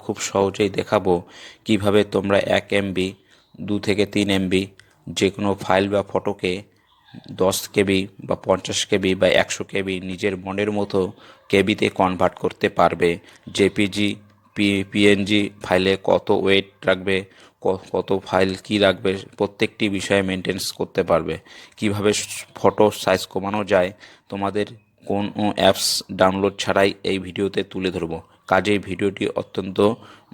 খুব সহজেই দেখাবো কিভাবে তোমরা 1 MB 2 থেকে 3 MB যে কোনো ফাইল বা ফটোকে 10 KB বা 50 KB বা 100 KB নিজের মনের মতো কেবিতে কনভার্ট করতে পারবে। জেপিজি পিএনজি ফাইলে কত ওয়েট রাখবে, কত ফাইল কি রাখবে, প্রত্যেকটি বিষয়ে মেনটেন্স করতে পারবে। কিভাবে ফটো সাইজ কমানো যায় তোমাদের কোনো অ্যাপস ডাউনলোড ছাড়াই এই ভিডিওতে তুলে ধরবো। কাজেই ভিডিওটি অত্যন্ত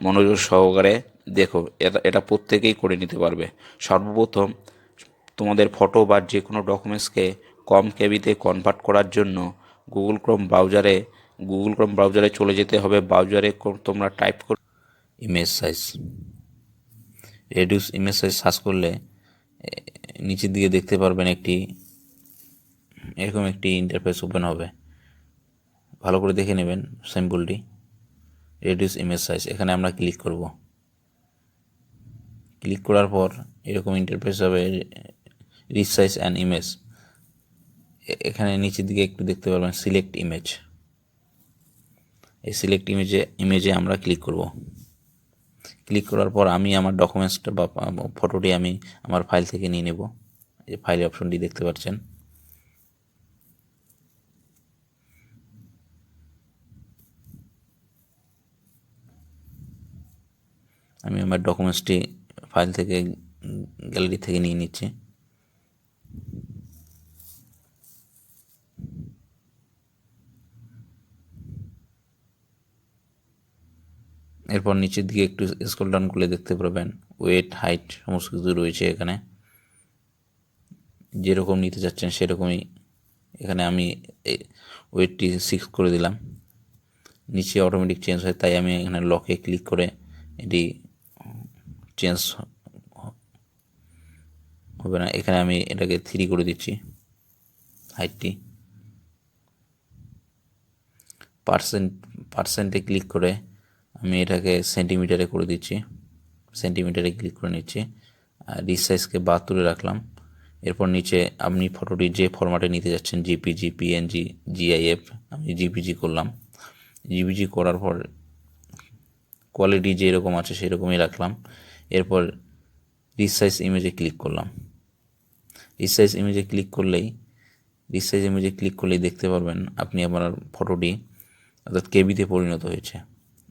মনোযোগ সহকারে দেখো, এটা প্রত্যেকেই করে নিতে পারবে। সর্বপ্রথম তোমাদের ফটো বা যে কোনো ডকুমেন্টসকে কম কেবিতে কনভার্ট করার জন্য গুগল ক্রোম ব্রাউজারে চলে যেতে হবে। ব্রাউজারে তোমরা টাইপ করো image size, reduce image size search করলে নিচের দিকে দেখতে পারবেন এরকম একটি ইন্টারফেস ওপেন হবে। ভালো করে দেখে নেবেন সিম্বলটি, রেডিউস ইমেজ সাইজ। এখানে আমরা ক্লিক করব। ক্লিক করার পর এরকম ইন্টারফেস হবে, রিসাইজ অ্যান্ড ইমেজ। এখানে নিচের দিকে একটু দেখতে পারবেন সিলেক্ট ইমেজ। এই সিলেক্ট ইমেজে আমরা ক্লিক করব। ক্লিক করার পর আমি আমার ডকুমেন্টসটা বা ফটোটি আমি আমার ফাইল থেকে নিয়ে নেব। এই ফাইল অপশনটি দেখতে পাচ্ছেন। আমি আমার ডকুমেন্টসটি ফাইল থেকে গ্যালারি থেকে নিয়ে নিচ্ছি। এরপর নিচের দিকে একটু স্ক্রল ডাউন করলে দেখতে পারবেন ওয়েট, হাইট সমস্ত কিছু রয়েছে। এখানে যেরকম নিতে চাচ্ছেন সেরকমই। এখানে আমি ওয়েটটি 6 করে দিলাম। নিচে অটোমেটিক চেঞ্জ হয়, তাই আমি এখানে লকে ক্লিক করে এটি চেঞ্জ হবে না। এখানে আমি এটাকে 3 করে দিচ্ছি হাইটটি। পার্সেন্টে ক্লিক করে আমি এটাকে সেন্টিমিটারে করে দিচ্ছি। সেন্টিমিটারে ক্লিক করে নিচ্ছি। আর রিসাইজকে 72 রাখলাম। এরপর নিচে আপনি ফটোটি যে ফরম্যাটে নিতে যাচ্ছেন, জিপিজি, পিএনজি, জিআইএফ, আমি জিপিজি করলাম। জিপিজি করার পর কোয়ালিটি যেরকম আছে সেরকমই রাখলাম। এরপর রিসাইজ ইমেজে ক্লিক করলাম। রিসাইজ ইমেজে ক্লিক করলেই দেখতে পারবেন আপনি আপনার ফটোটি অর্থাৎ কেবিতে পরিণত হয়েছে।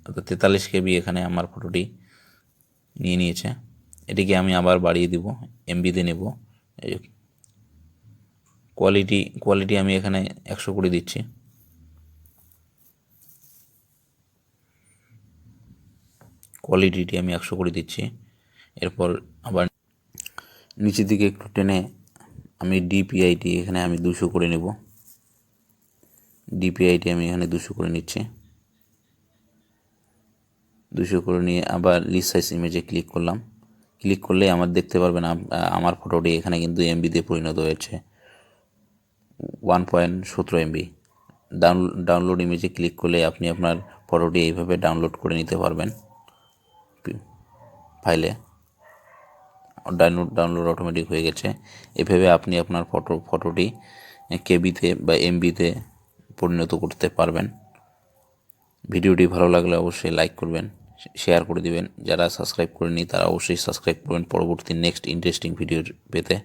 অর্থাৎ 43 KB এখানে আমার ফটোটি নিয়ে নিয়েছে। এটিকে আমি আবার বাড়িয়ে দিব, এমবিতে নেব। কোয়ালিটি আমি এখানে 100 করে দিচ্ছি। কোয়ালিটিটি আমি 100 করে দিচ্ছি। এরপর আবার নিচের দিকে একটু টেনে আমি ডিপিআইটি এখানে আমি 200 করে নেব। ডিপিআইটি আমি এখানে 200 করে নিচ্ছি। 200 করে নিয়ে আবার রিসাইজ ইমেজে ক্লিক করলাম। ক্লিক করলে আমার দেখতে পারবেন আমার ফটোটি এখানে কিন্তু এমবিতে পরিণত হয়েছে, 1.17 MB। ডাউনলোড ইমেজে ক্লিক করলে আপনি আপনার ফটোটি এইভাবে ডাউনলোড করে নিতে পারবেন ফাইলে। ডাউনলোড অটোমেটিক হয়ে গেছে। এভাবে আপনি আপনার ফটোটি কেবিতে বা এমবিতে পরিণত করতে পারবেন। ভিডিওটি ভালো লাগলে অবশ্যই লাইক করবেন, শেয়ার করে দিবেন। যারা সাবস্ক্রাইব করেনি তারা অবশ্যই সাবস্ক্রাইব করবেন পরবর্তী নেক্সট ইন্টারেস্টিং ভিডিও পেতে।